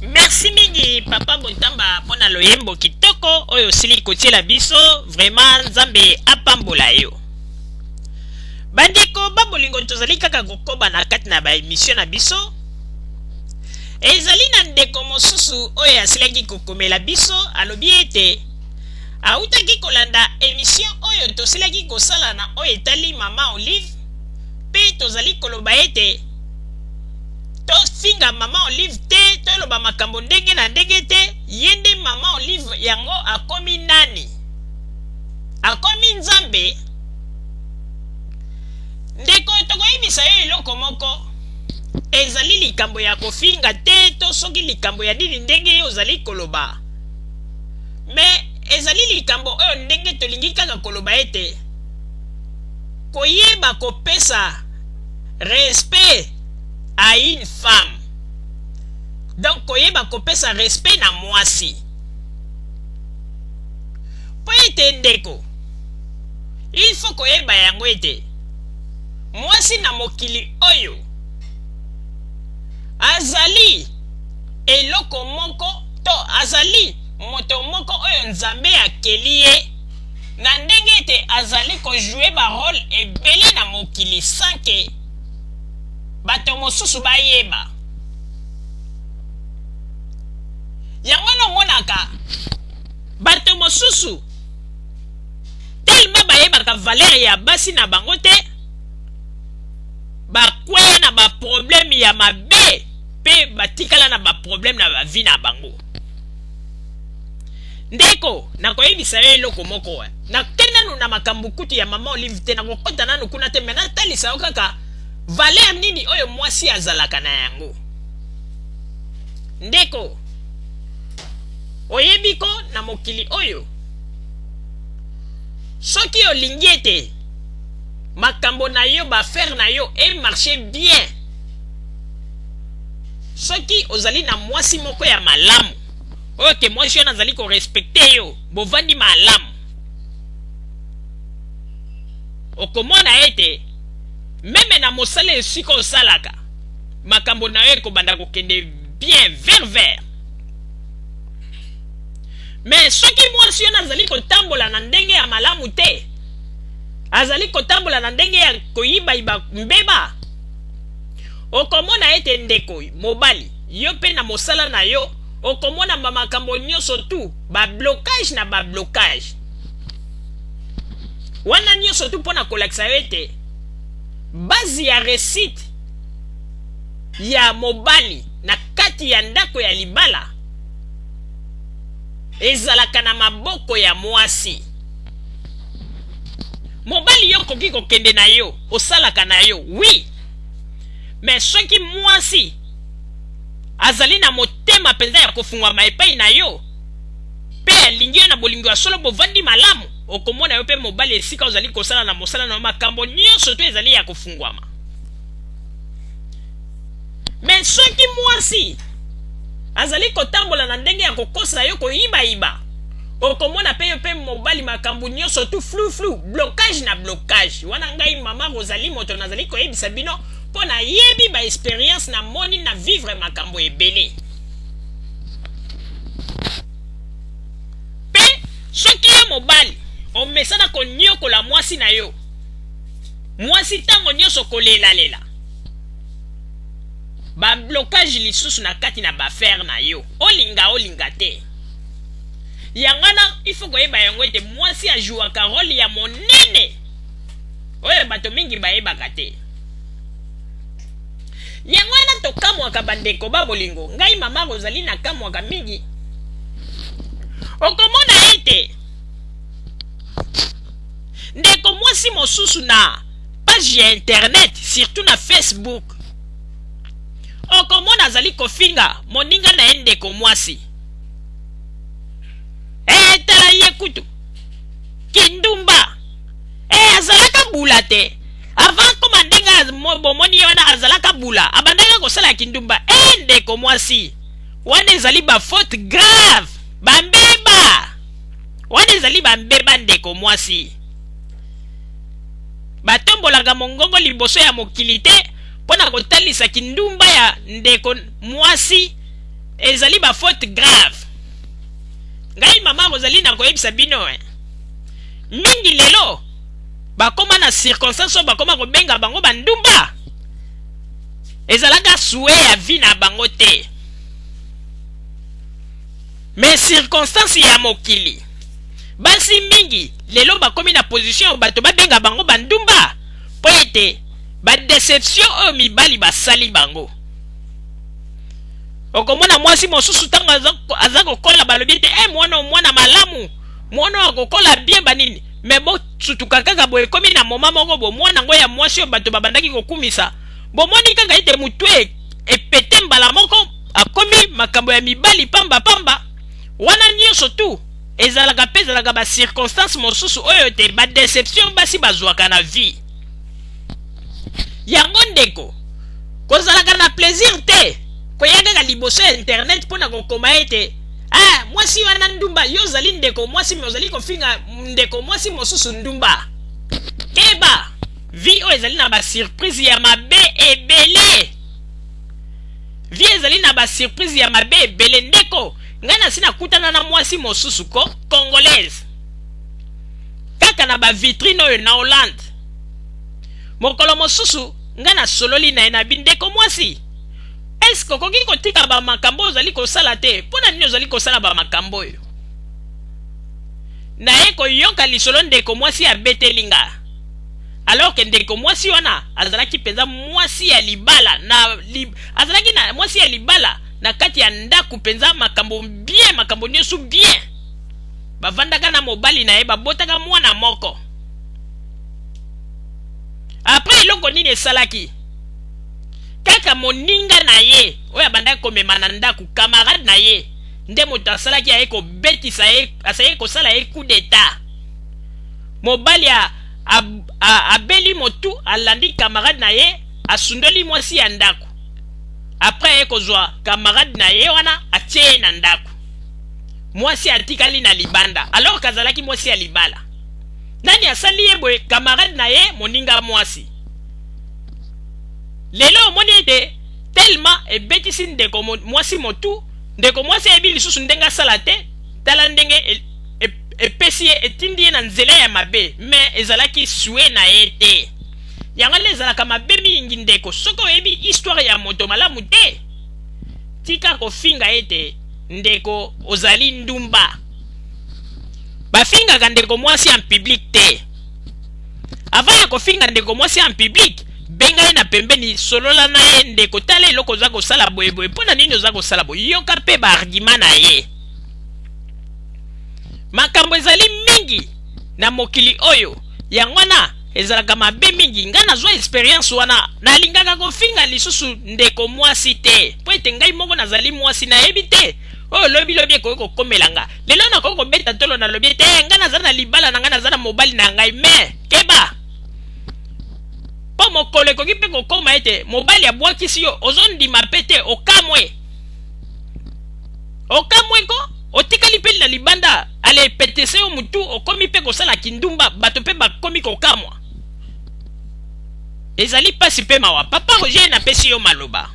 Merci mingi papa Botamba pona loyembo kitoko oyo sili kotiela biso vraiment nzambe apambola yo. Bandeko babolingo tozali kaka kokoba na kati na ba emission na biso. Ezali na ndeko mosusu oyo asilaki kokomela biso alobi ete autaki kolanda emission oyo tosilaki kosala na oyo etali Mama Olive pe tozali koloba ete to finga Mama Olive te to loba makambo ndenge na ndenge te yende Mama Olive yango akomi nani akomi nzambe ndeko tokoyebisa yo eloko moko ezali likambo ya kofinga te to soki likambo ya nini ndenge yo ozali koloba me ezali likambo oyo ndenge tolingi kaka koloba ete koyeba kopesa respect à une femme. Donc koyeba kopesa respect na mwasi. Po ete ndeko il faut koyeba yango ete mwasi na mokili oyo azali eloko moko to azali moto moko oyo nzambe akeli ye na ndenge ete azali kojouer ba rôle ebele na mokili sanke bato mosusu bayeba yango nomonaka bato mosusu tellement bayebaka valeur ya basi na bango te bakweya na baproblème ya mabe pe batikala na baproblème na bavi na bango ndeko nakoyebisa yo eloko moko nakende nanu na makambo kutu ya Mama Olive te nakokota nanu kuna te me natalisa yo kaka valeur nini oyo mwasi azalaka na yango ndeko oyebiko na mokili oyo soki olingi ete makambo na yo bafaire na yo marche bien soki ozali na mwasi moko ya malamu oyo ke mwasi yo nazali korespecte yo bovandi malamu okomona ete meme na mosala esika osalaka makambo na yo ekobanda kokende bien vers mais soki mwasi yo nazali kotambola na ndenge ya malamu te azali kotambola na ndenge ya koyiba mbeba okomona ete ndeko mobali yo pe na mosala na yo okomona makambo nyonso tu bablocage na bablocage wana nyonso tu mpona kolakisa yo ete bazi ya réussite ya mobali na kati ya ndako ya libala ezalaka na maboko ya mwasi mobali yo koki kokende na yo osalaka na yo oui mais soki mwasi azali na motema penza ya kofungwama epai na yo pe alingi yo na bolingo ya solo bovandi malamu okomona yo pe mobali esika ozali kosala na mosala na makambo nyonso to ezali ya kofungwama mais soki mwasi azali kotambola na ndenge ya kokosa yo koyiba okomona pe yo pe mobali makambo nyonso tu flou blocage na blocage wana ngai mama Rosalie moto nazali koyebisa bino pona yebi ba experience na moni na vivre makambo ebele pe soki ya mobali omesana konyokola mwasi na yo mwasi tango nyonso kolela ba blocage lisusu na kati na bafaire na yo olinga te yangana il faut koyeba yango ete mwasi ajouaka rôle ya monene oyo bato mingi bayebaka te yango wana tokamwaka bandeko babolingo ngai mama Rosalie nakamwaka mingi okomona ete ndeko mwasi mosusu na page ya internet surtout na Facebook okomona azali kofinga moninga na ye ndeko mwasi tala ye kutu kindumba azalaka bula te avant koma ndenge bomoni ye wana azalaka bula abandaka kosala kindumba ndeko mwasi wana ezali bafaute grave bambeba wana ezali bambeba ndeko mwasi batombolaka mongongo liboso ya mokili te mpona kotalisa kindumba ya ndeko mwasi ezali ba faute grave. Ngai mama Rosaline akoyebisa bino mingi lelo bakoma na circonstance oyo bakoma kobenga bango bandumba ezalaka souhait ya vie na bango te, mais circonstance ya mokili basi mingi lelo bakomi na position oyo bato babenga bango bandumba po ete badeception oyo mibali basali bango. Okomona mwasi mosusu tango aza kokola balobi ete mwana malamu, mwana akokola bien banini, me bo sutuka kaka boye komi na moma moko bo mwana ngo ya mwasi oyo bato babandaki kokumisa bomoni kaka ete mutu epete mbala moko akomi makambo ya mibali pamba pamba. Wana nyonso tu ezalaka pe ezalaka ba circonstance mosusu oyo te badeception basi bazwaka na vie. Yango ndeko kozalaka na plaisir te koyaka liboso ya internet pona kokoma ete mwasi wana ndumba yo zali ndeko mwasi me ozali kofinga ndeko mwasi mosusu ndumba. Keba vie oyo ezali na ba surprise ya mabe ebele, vie ezali na ba surprise ya mabe ebele. Ndeko ngai nasi nakutana na mwasi mosusu congolaise kaka na ba vitrine oyo na Hollande. Mokolo mosusu ngai nasololi na ye na bindeko mwasi, eske okoki kotika ba makambo ozali kosala te? Mpona nini ozali kosala ba makambo oyo? Na ye koyoka lisolo ndeko mwasi abeteli nga, alors que ndeko mwasi wana azalaki penza mwasi ya libala azalaki na mwasi ya libala na kati ya ndaku penza makambo bien, makambo nyonso bien. Bavandaka na mobali na ye babotaka mwana moko. Après eloko nini esalaki? Kaka moninga na ye oyo abandaki komema na ndaku, camarade na ye nde moto asalaki aye kobetisa ye, asaye kosala ye coup d'état. Mobali abeli motu alandi camarade na ye asundoli mwasi ya ndaku. Après ye kozwa camarade na ye wana atie ye na ndaku, mwasi atikali na libanda alors kazalaki mwasi ya libala. Nani asali ye boye? Camarade na ye moninga mwasi. Lelo omoni ete tellement ebetisi ndeko mwasi motu, ndeko mwasi ebi lisusu ndenga sala te, tala ndenge epesi ye etindi ye na nzela ya mabe, me ezalaki souhait na ye te. Yango ezalaka mabe mingi ndeko soko oyebi histoire ya moto malamu te. Tika kofinga ete ndeko ozali ndumba. Bafingaka ndeko mwasi en public te. Avant ya kofinga ndeko mwasi en public, benga ye na pembeni solola na ye ndeko tala eloko oza kosala boyeboye mpona nini oza kosala boye, yoka mpe baargima na ye. Makambo ezali mingi na mokili oyo, yango wana ezalaka mabe mingi. Nga nazwa experience wana nalingaka kofinga lisusu ndeko mwasi te po ete ngai moko nazali mwasi nayebi te oyo lobi ekoki kokomela nga. Lelo nakoki kobeta tolo nalobi te nga nazala na libala na nga, nazala na mobali na ngai, me keba po mokolo ekoki mpe kokoma ete mobali abwakisi yo ozondima pe te okamwe ko otikali mpe na libanda ale petese yo mutu okomi mpe kosala kindumba bato mpe bakomi kokamwa. Ezali pasi mpe mawa. Papa Roger napesi yo maloba.